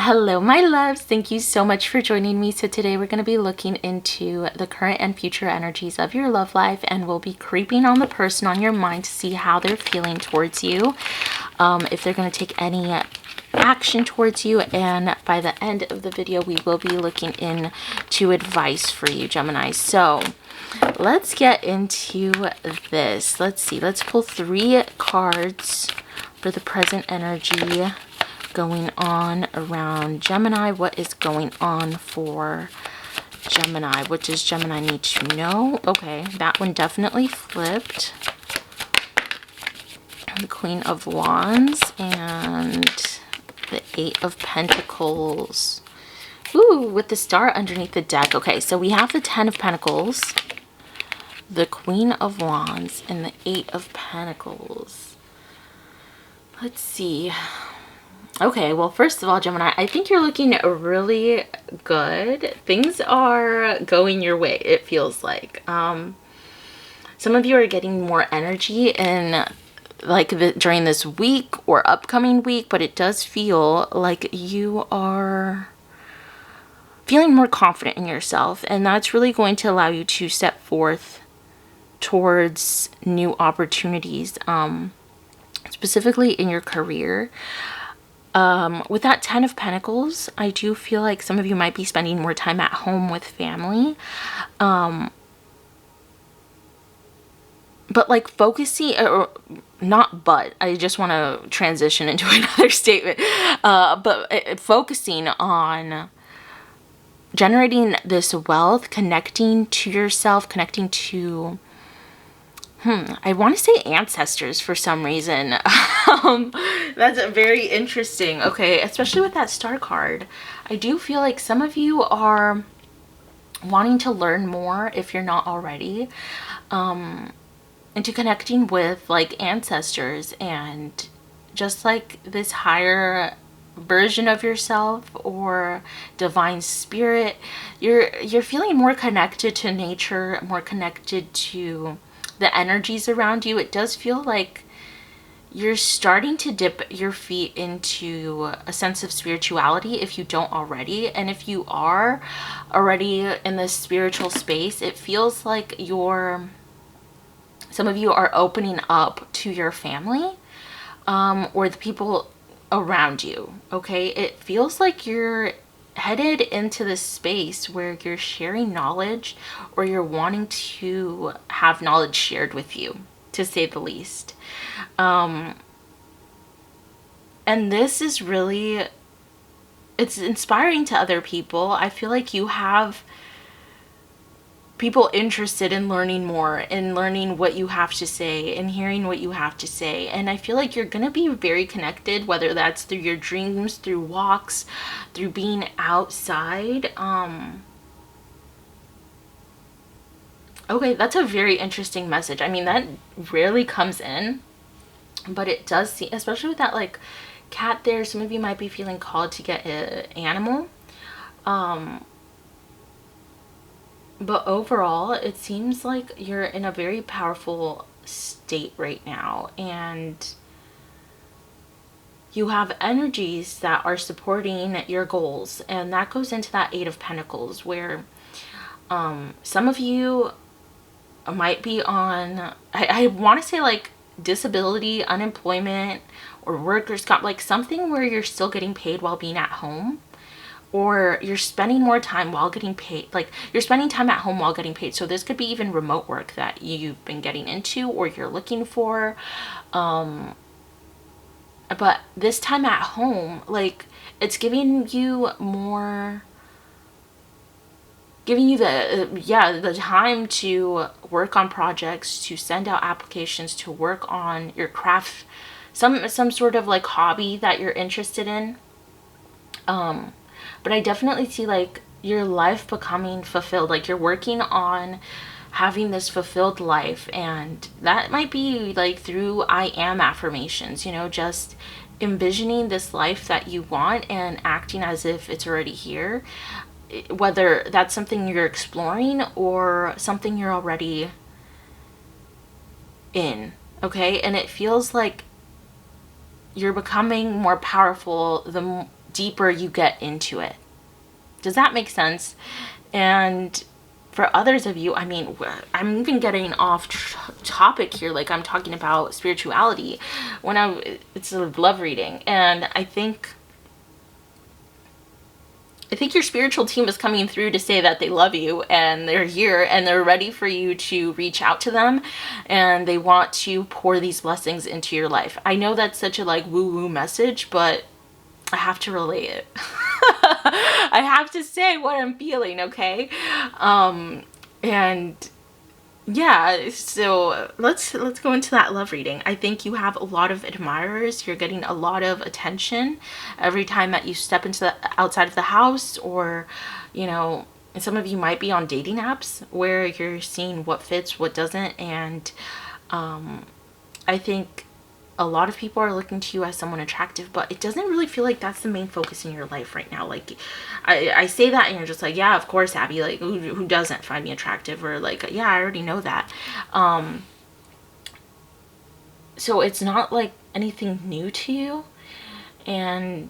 Hello, my loves. Thank you so much for joining me. So today we're going to be looking into the current and future energies of your love life, and we'll be creeping on the person on your mind to see how they're feeling towards you, if they're going to take any action towards you. And by the end of the video, we will be looking into advice for you, Gemini. So let's get into this. Let's see. Let's pull 3 cards for the present energy going on around Gemini. What is going on for Gemini? What does Gemini need to know? Okay, that one definitely flipped. The Queen of Wands and the 8 of Pentacles. Ooh, with the star underneath the deck. Okay, so we have the 10 of Pentacles, the Queen of Wands, and the 8 of Pentacles. Let's see. Okay, well, first of all, Gemini, I think you're looking really good. Things are going your way, it feels like. Some of you are getting more energy in during this week or upcoming week, but it does feel like you are feeling more confident in yourself, and that's really going to allow you to step forth towards new opportunities, specifically in your career. With that 10 of Pentacles, I do feel like some of you might be spending more time at home with family. But like focusing, or not, but I just want to transition into another statement. But focusing on generating this wealth, connecting to yourself, connecting to I want to say ancestors for some reason. That's very interesting. Okay, especially with that star card. I do feel like some of you are wanting to learn more, if you're not already, into connecting with like ancestors and just like this higher version of yourself or divine spirit. You're feeling more connected to nature, more connected to the energies around you. It does feel like you're starting to dip your feet into a sense of spirituality if you don't already. And if you are already in this spiritual space, it feels like some of you are opening up to your family, or the people around you. Okay, it feels like you're headed into this space where you're sharing knowledge, or you're wanting to have knowledge shared with you, to say the least. And this is really, it's inspiring to other people. I feel like you have people interested in learning more, in learning what you have to say and hearing what you have to say. And I feel like you're going to be very connected, whether that's through your dreams, through walks, through being outside. Okay, that's a very interesting message. I mean, that rarely comes in, but it does seem, especially with that like cat there, some of you might be feeling called to get an animal. But overall, it seems like you're in a very powerful state right now, and you have energies that are supporting your goals. And that goes into that 8 of Pentacles, where some of you might be on, I want to say like disability, unemployment, or workers' comp, like something where you're still getting paid while being at home. Or you're spending more time while getting paid, like you're spending time at home while getting paid. So this could be even remote work that you've been getting into or you're looking for. But this time at home, like it's giving you more, giving you the time to work on projects, to send out applications, to work on your craft, some sort of like hobby that you're interested in. But I definitely see like your life becoming fulfilled, like you're working on having this fulfilled life. And that might be like through I am affirmations, you know, just envisioning this life that you want and acting as if it's already here. Whether that's something you're exploring or something you're already in. Okay, and it feels like you're becoming more powerful deeper you get into it. Does that make sense? And for others of you, I mean, I'm even getting off topic here. Like, I'm talking about spirituality it's a love reading. And I think your spiritual team is coming through to say that they love you and they're here and they're ready for you to reach out to them, and they want to pour these blessings into your life. I know that's such a like woo-woo message, but I have to relay it. I have to say what I'm feeling, okay? And yeah, so let's go into that love reading. I think you have a lot of admirers. You're getting a lot of attention every time that you step into the outside of the house, or, you know, some of you might be on dating apps where you're seeing what fits, what doesn't, and I think a lot of people are looking to you as someone attractive, but it doesn't really feel like that's the main focus in your life right now. Like, I say that and you're just like, yeah, of course, Abby, like, who doesn't find me attractive? Or like, yeah, I already know that. So it's not like anything new to you. And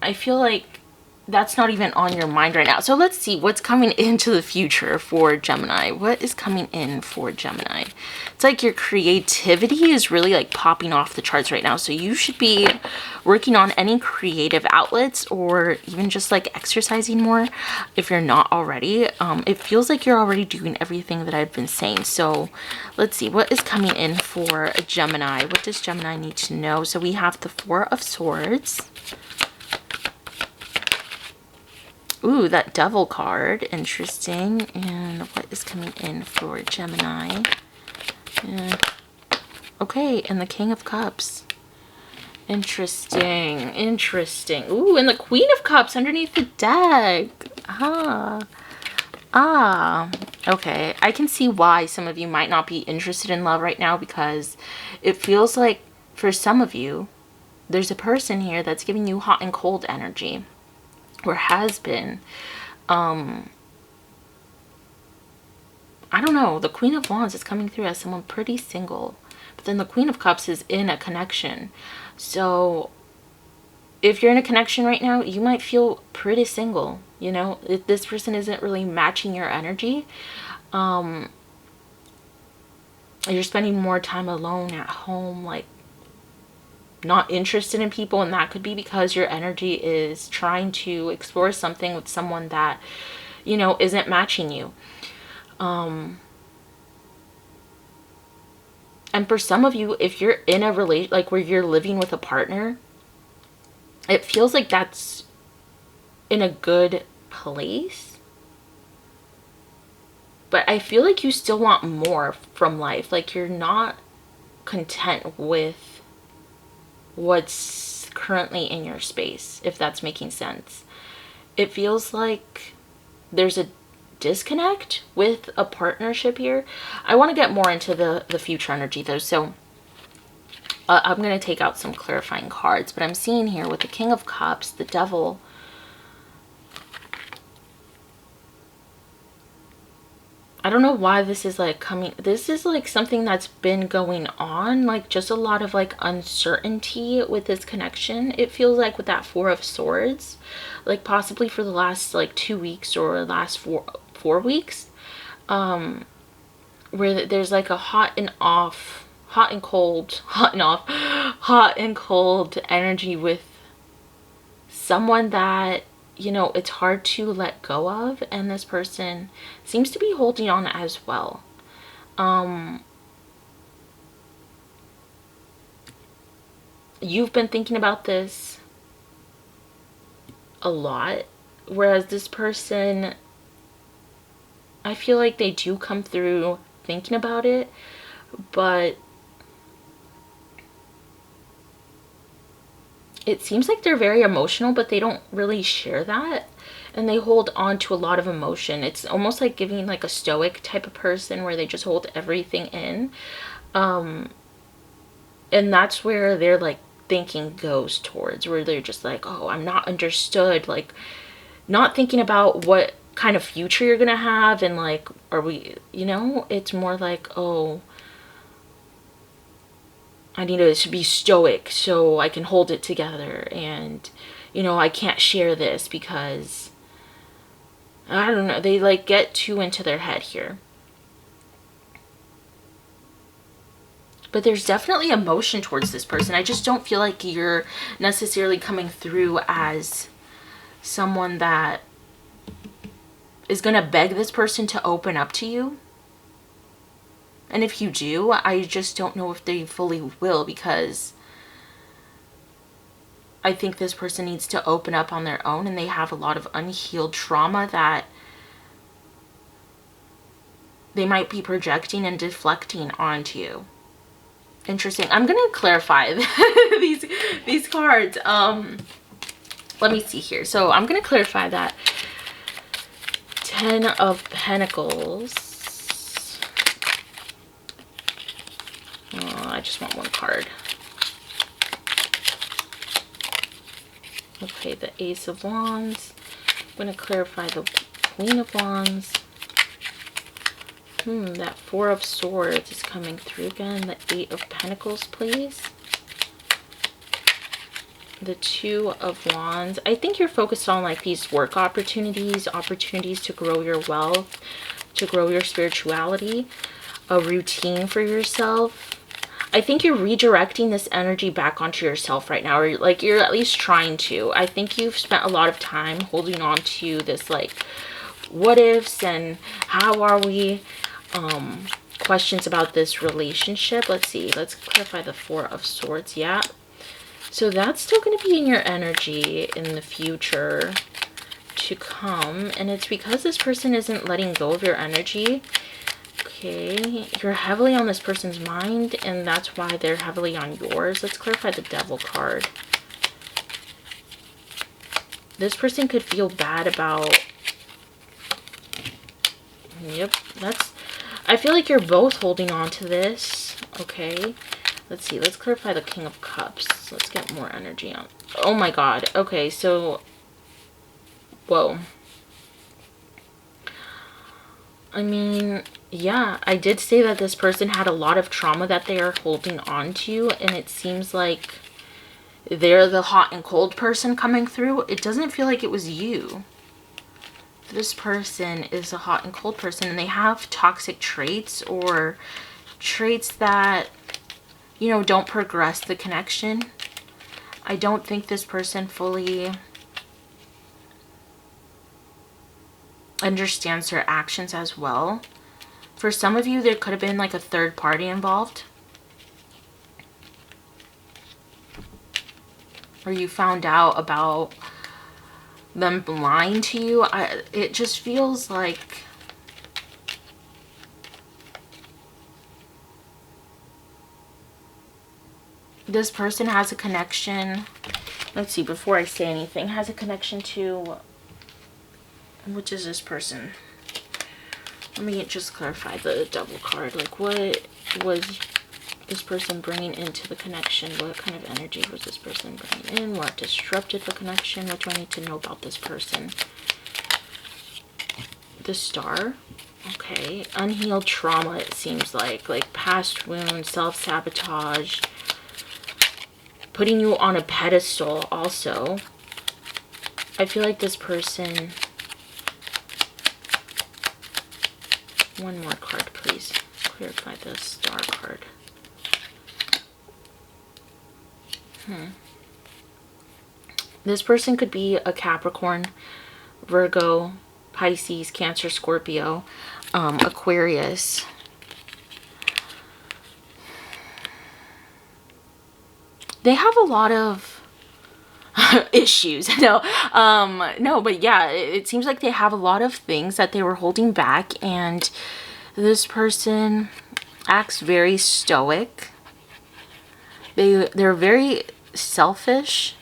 I feel like that's not even on your mind right now. So let's see what's coming into the future for Gemini. What is coming in for Gemini? It's like your creativity is really like popping off the charts right now. So you should be working on any creative outlets, or even just like exercising more if you're not already. It feels like you're already doing everything that I've been saying. So let's see what is coming in for Gemini. What does Gemini need to know? So we have the Four of Swords. Ooh, that Devil card. Interesting. And what is coming in for Gemini? Okay, and the King of Cups. Interesting. Interesting. Ooh, and the Queen of Cups underneath the deck. Okay, I can see why some of you might not be interested in love right now, because it feels like for some of you, there's a person here that's giving you hot and cold energy. Or has been. I don't know. The Queen of Wands is coming through as someone pretty single. But then the Queen of Cups is in a connection. So if you're in a connection right now, you might feel pretty single. You know, if this person isn't really matching your energy. You're spending more time alone at home, like not interested in people, and that could be because your energy is trying to explore something with someone that, you know, isn't matching you. And for some of you, if you're in a relation, like where you're living with a partner, it feels like that's in a good place, but I feel like you still want more from life. Like you're not content with what's currently in your space, if that's making sense. It feels like there's a disconnect with a partnership here. I want to get more into the future energy though, so I'm going to take out some clarifying cards, but I'm seeing here with the King of Cups, the Devil, I don't know why this is like coming. This is like something that's been going on, like just a lot of like uncertainty with this connection. It feels like with that Four of Swords, like possibly for the last like 2 weeks or last four weeks, where there's like a hot and cold energy with someone that, you know, it's hard to let go of, and this person seems to be holding on as well. You've been thinking about this a lot, whereas this person, I feel like they do come through thinking about it, but it seems like they're very emotional, but they don't really share that, and they hold on to a lot of emotion. It's almost like giving like a stoic type of person where they just hold everything in, and that's where their like thinking goes towards, where they're just like, oh, I'm not understood, like not thinking about what kind of future you're gonna have, and like, are we, you know, it's more like, oh, I need to be stoic so I can hold it together, and you know, I can't share this because I don't know, they like get too into their head here. But there's definitely emotion towards this person. I just don't feel like you're necessarily coming through as someone that is going to beg this person to open up to you. And if you do, I just don't know if they fully will, because I think this person needs to open up on their own, and they have a lot of unhealed trauma that they might be projecting and deflecting onto you. Interesting. I'm going to clarify these cards. Let me see here. So I'm going to clarify that 10 of Pentacles. I just want one card. Okay, the Ace of Wands. I'm going to clarify the Queen of Wands. That Four of Swords is coming through again. The Eight of Pentacles, please. The Two of Wands. I think you're focused on like these work opportunities, opportunities to grow your wealth, to grow your spirituality, a routine for yourself. I think you're redirecting this energy back onto yourself right now, or like you're at least trying to. I think you've spent a lot of time holding on to this like what ifs and how are we questions about this relationship. Let's see, let's clarify the Four of Swords. Yeah, so that's still going to be in your energy in the future to come, and it's because this person isn't letting go of your energy. Okay, you're heavily on this person's mind, and that's why they're heavily on yours. Let's clarify the Devil card. This person could feel bad about, yep, that's, I feel like you're both holding on to this. Okay, let's see, let's clarify the King of Cups. Let's get more energy on. Oh my god. Okay, so whoa, I mean, yeah, I did say that this person had a lot of trauma that they are holding on to, and it seems like they're the hot and cold person coming through. It doesn't feel like it was you. This person is a hot and cold person, and they have toxic traits or traits that, you know, don't progress the connection. I don't think this person fully understands their actions as well. For some of you, there could have been like a third party involved, or you found out about them lying to you. It just feels like this person has a connection. Let's see, before I say anything, has a connection to, which is this person? Let me just clarify the Devil card. Like, what was this person bringing into the connection? What kind of energy was this person bringing in? What disrupted the connection? What do I need to know about this person? The Star. Okay, unhealed trauma, it seems like past wounds, self-sabotage, putting you on a pedestal also. I feel like this person, one more card please, clarify the Star card. This person could be a Capricorn, Virgo, Pisces, Cancer, Scorpio, Aquarius. They have a lot of issues. No, but yeah, it seems like they have a lot of things that they were holding back, and this person acts very stoic. They're very selfish,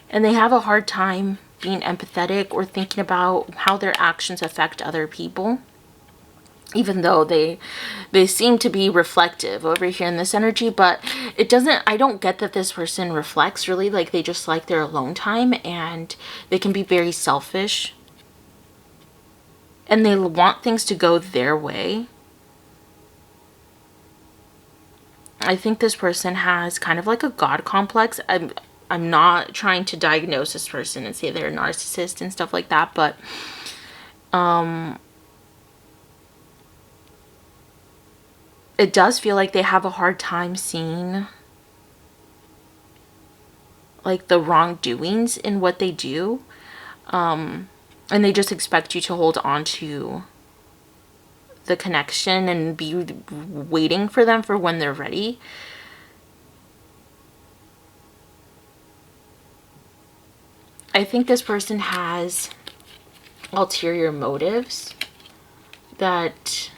and they have a hard time being empathetic or thinking about how their actions affect other people, even though they seem to be reflective over here in this energy. But it doesn't, I don't get that this person reflects really. Like, they just like their alone time, and they can be very selfish, and they want things to go their way. I think this person has kind of like a God complex. I'm not trying to diagnose this person and say they're a narcissist and stuff like that, but it does feel like they have a hard time seeing like the wrongdoings in what they do. And they just expect you to hold on to the connection and be waiting for them for when they're ready. I think this person has ulterior motives that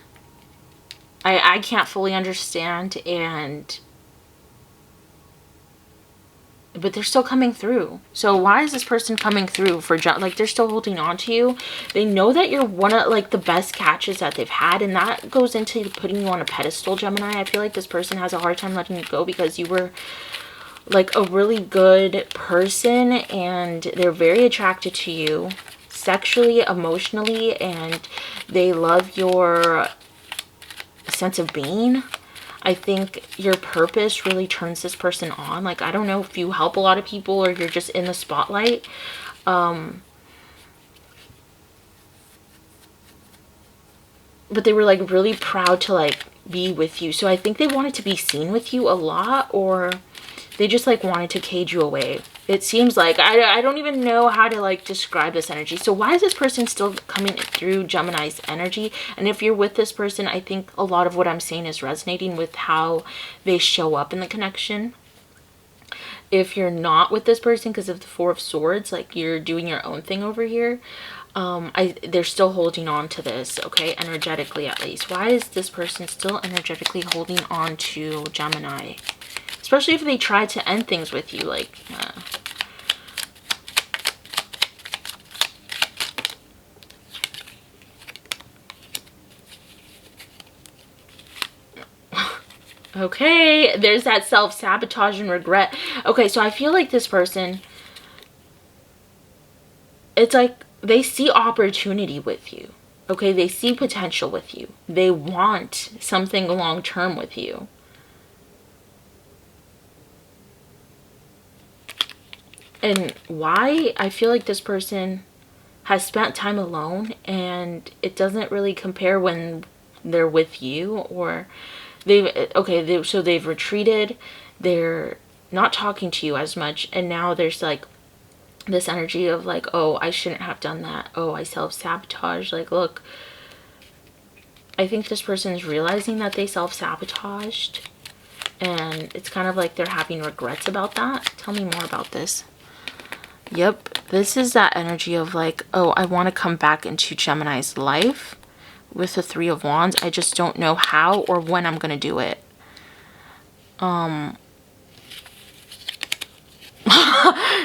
I can't fully understand, but they're still coming through. So why is this person coming through for like they're still holding on to you? They know that you're one of like the best catches that they've had, and that goes into putting you on a pedestal, Gemini. I feel like this person has a hard time letting you go because you were like a really good person and they're very attracted to you sexually, emotionally, and they love your sense of being. I think your purpose really turns this person on. Like, I don't know if you help a lot of people or you're just in the spotlight. But they were like really proud to like be with you. So I think they wanted to be seen with you a lot, or they just like wanted to cage you away. It seems like I don't even know how to like describe this energy. So why is this person still coming through Gemini's energy? And if you're with this person, I think a lot of what I'm saying is resonating with how they show up in the connection. If you're not with this person because of the Four of Swords, like you're doing your own thing over here, they're still holding on to this, okay, energetically at least. Why is this person still energetically holding on to Gemini? Especially if they try to end things with you, like, okay, there's that self-sabotage and regret. Okay, so I feel like this person, it's like they see opportunity with you. Okay, they see potential with you. They want something long-term with you. And why? I feel like this person has spent time alone and it doesn't really compare when they're with you, or so they've retreated, they're not talking to you as much, and now there's like this energy of like, oh, I shouldn't have done that, oh, I self-sabotage. Like, look, I think this person is realizing that they self-sabotaged, and it's kind of like they're having regrets about that. Tell me more about this. Yep, this is that energy of like, oh, I want to come back into Gemini's life with the Three of Wands. I just don't know how or when I'm going to do it.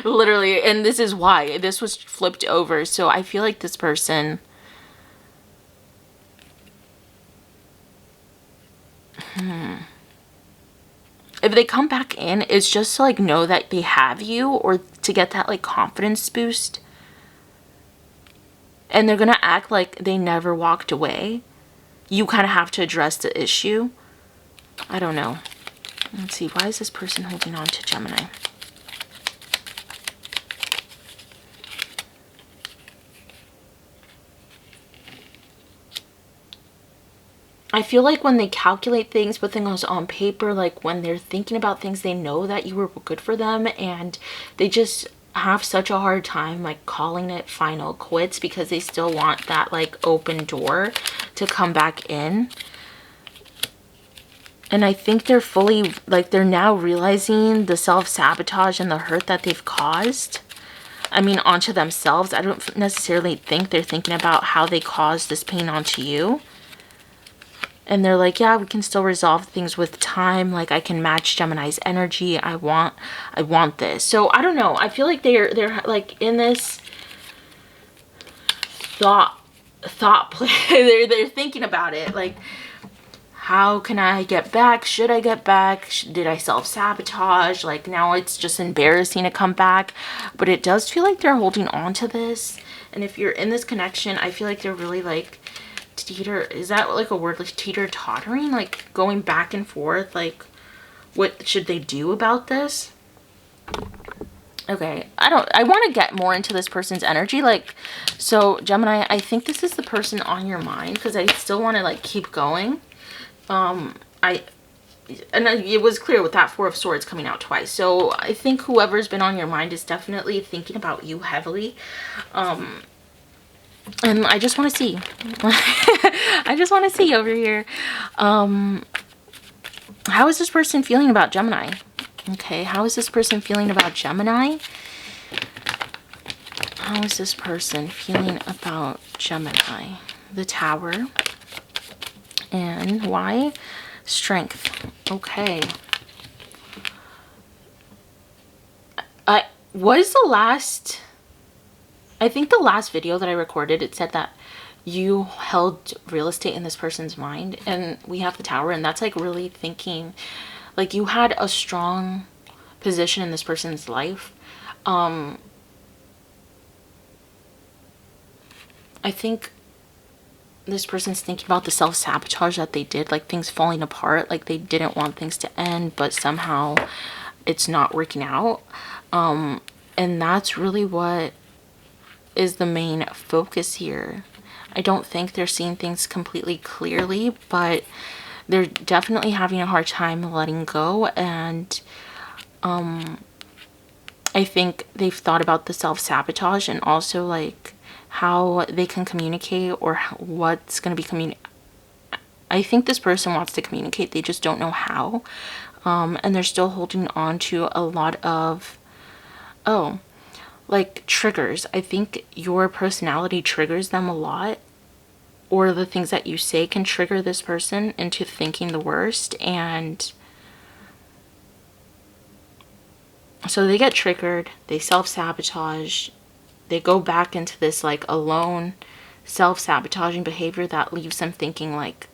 Literally, and this is why this was flipped over. So I feel like this person, if they come back in, it's just to like know that they have you, or to get that like confidence boost. And they're gonna act like they never walked away. You kind of have to address the issue. I don't know. Let's see, why is this person holding on to Gemini? I feel like when they calculate things, put things on paper, like when they're thinking about things, they know that you were good for them, and they just have such a hard time like calling it final quits because they still want that like open door to come back in. And I think they're fully like, they're now realizing the self-sabotage and the hurt that they've caused. I mean, onto themselves. I don't necessarily think they're thinking about how they caused this pain onto you. And they're like, yeah, we can still resolve things with time. Like, I can match Gemini's energy. I want this. So I don't know. I feel like they're like in this thought play. they're thinking about it. Like, how can I get back? Should I get back? Did I self-sabotage? Like, now it's just embarrassing to come back. But it does feel like they're holding on to this. And if you're in this connection, I feel like they're really like teeter, is that like a word, like teeter tottering, like going back and forth, like What should they do about this? Okay, I want to get more into this person's energy. Like, so Gemini, I think this is the person on your mind, because I still want to like keep going. It was clear with that Four of Swords coming out twice. So I think whoever's been on your mind is definitely thinking about you heavily. And I just want to see. I just want to see over here. How is this person feeling about Gemini? Okay, how is this person feeling about Gemini? How is this person feeling about Gemini? The Tower. And why? Strength. Okay. I think the last video that I recorded, it said that you held real estate in this person's mind, and we have the Tower, and that's like really thinking like you had a strong position in this person's life. I think this person's thinking about the self-sabotage that they did, like things falling apart, like they didn't want things to end, but somehow it's not working out. And that's really what is the main focus here. I don't think they're seeing things completely clearly, but they're definitely having a hard time letting go. And I think they've thought about the self-sabotage and also like how they can communicate, or what's going to be I think this person wants to communicate, they just don't know how. And they're still holding on to a lot of like triggers. I think your personality triggers them a lot, or the things that you say can trigger this person into thinking the worst. And so they get triggered, they self-sabotage, they go back into this like alone self-sabotaging behavior that leaves them thinking like,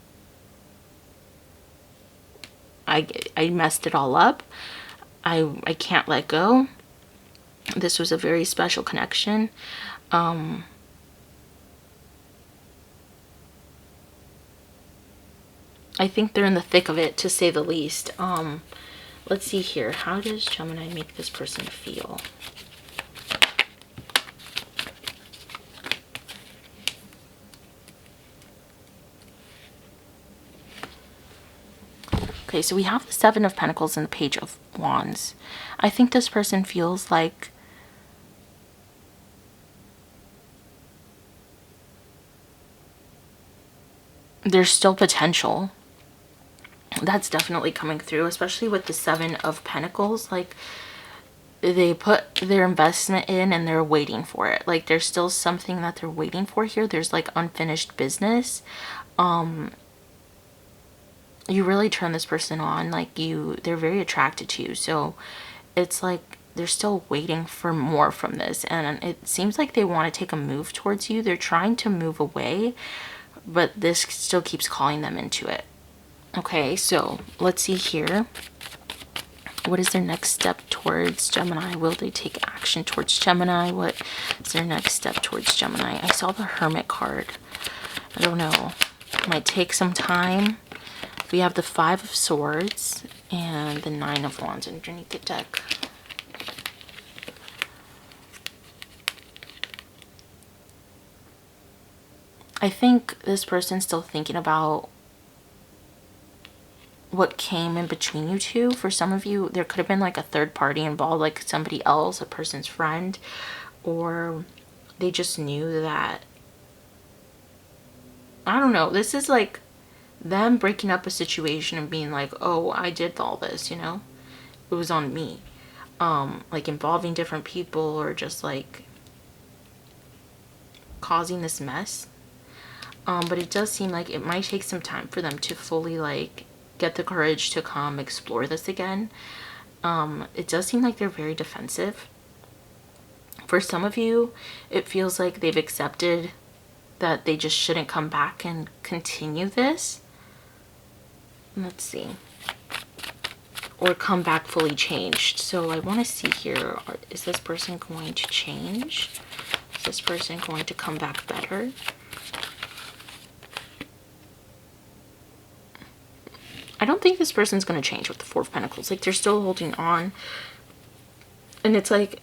I messed it all up, I can't let go, this was a very special connection. I think they're in the thick of it, to say the least. Let's see here. How does Gemini make this person feel? Okay, so we have the Seven of Pentacles and the Page of Wands. I think this person feels like there's still potential. That's definitely coming through, especially with the Seven of Pentacles. Like, they put their investment in and they're waiting for it. Like, there's still something that they're waiting for here. There's like unfinished business. You really turn this person on. Like, they're very attracted to you. So it's like they're still waiting for more from this. And it seems like they want to take a move towards you. They're trying to move away, but this still keeps calling them into it. Okay, so let's see here. What is their next step towards Gemini? Will they take action towards Gemini? What is their next step towards Gemini? I saw the Hermit card. I don't know. It might take some time. We have the Five of Swords and the Nine of Wands underneath the deck. I think this person's still thinking about what came in between you two. For some of you, there could have been like a third party involved, like somebody else, a person's friend, or they just knew that, I don't know, this is like them breaking up a situation and being like, oh, I did all this, you know, it was on me. Like involving different people, or just like causing this mess. But it does seem like it might take some time for them to fully like get the courage to come explore this again. It does seem like they're very defensive. For some of you, it feels like they've accepted that they just shouldn't come back and continue this. Let's see. Or come back fully changed. So I want to see here, is this person going to change? Is this person going to come back better? I don't think this person's going to change with the Four of Pentacles. Like, they're still holding on. And it's like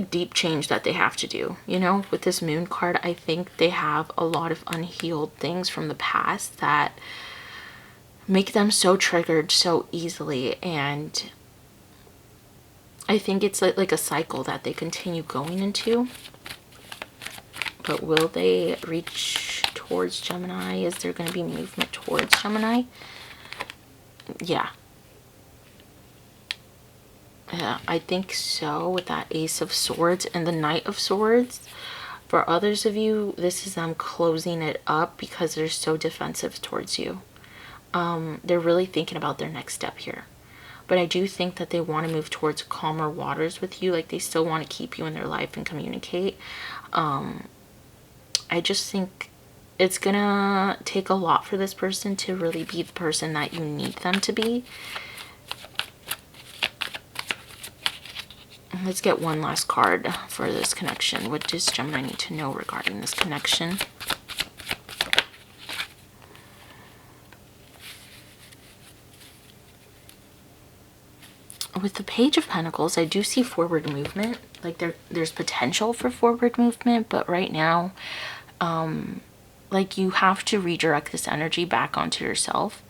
deep change that they have to do, you know. With this Moon card, I think they have a lot of unhealed things from the past that make them so triggered so easily, and I think it's like a cycle that they continue going into. But will they reach towards Gemini? Is there going to be movement towards Gemini? Yeah. Yeah, I think so, with that Ace of Swords and the Knight of Swords. For others of you, this is them closing it up because they're so defensive towards you. They're really thinking about their next step here. But I do think that they want to move towards calmer waters with you. Like, they still want to keep you in their life and communicate. I just think it's gonna take a lot for this person to really be the person that you need them to be. Let's get one last card for this connection. What does Gemini need to know regarding this connection? With the Page of Pentacles, I do see forward movement. Like, there's potential for forward movement, but right now, like, you have to redirect this energy back onto yourself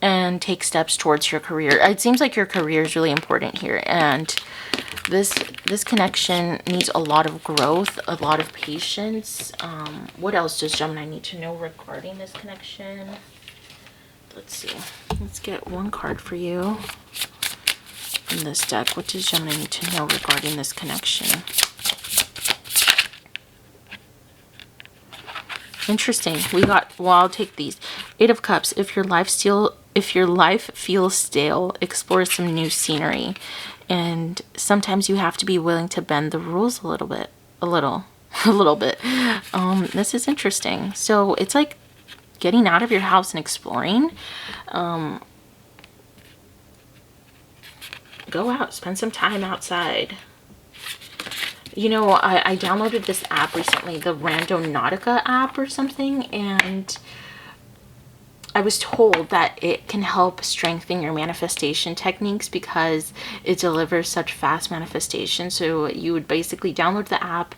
and take steps towards your career. It seems like your career is really important here, and this connection needs a lot of growth, a lot of patience. What else does Gemini need to know regarding this connection? Let's see. Let's get one card for you from this deck. What does Gemini need to know regarding this connection? Interesting. We got, well, I'll take these. Eight of Cups. If your life feels stale, explore some new scenery. And sometimes you have to be willing to bend the rules a little bit. A little bit. This is interesting. So it's like getting out of your house and exploring. Go out, spend some time outside. You know, I downloaded this app recently, the Randonautica app or something, and I was told that it can help strengthen your manifestation techniques because it delivers such fast manifestation. So you would basically download the app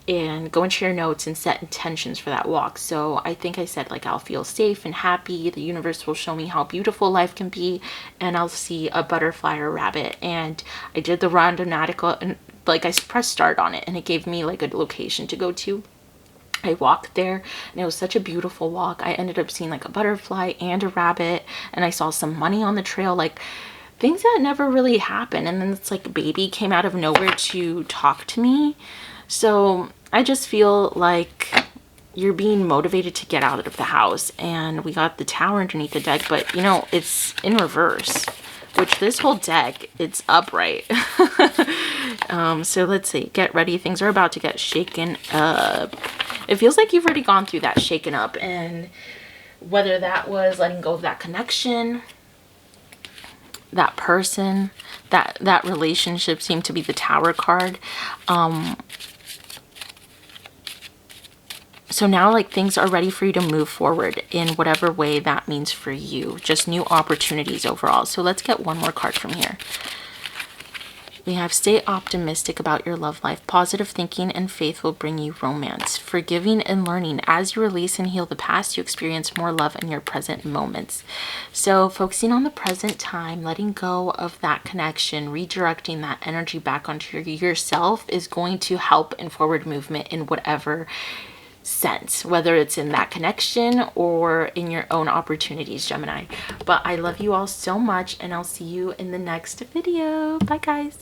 and go into your notes and set intentions for that walk. So I think I said, like, I'll feel safe and happy. The universe will show me how beautiful life can be, and I'll see a butterfly or rabbit. And I did the Randonautica, and like, I pressed start on it, and it gave me like a location to go to. I walked there, and it was such a beautiful walk. I ended up seeing like a butterfly and a rabbit, and I saw some money on the trail, like things that never really happened. And then it's like a baby came out of nowhere to talk to me. So I just feel like you're being motivated to get out of the house. And we got the Tower underneath the deck, but you know, it's in reverse, which this whole deck, it's upright. So let's see, get ready. Things are about to get shaken up. It feels like you've already gone through that shaken up, and whether that was letting go of that connection, that person, that relationship seemed to be the Tower card. So now, like, things are ready for you to move forward in whatever way that means for you. Just new opportunities overall. So let's get one more card from here. We have stay optimistic about your love life. Positive thinking and faith will bring you romance. Forgiving and learning. As you release and heal the past, you experience more love in your present moments. So focusing on the present time, letting go of that connection, redirecting that energy back onto yourself is going to help in forward movement in whatever sense, whether it's in that connection or in your own opportunities, Gemini. But I love you all so much, and I'll see you in the next video. Bye, guys.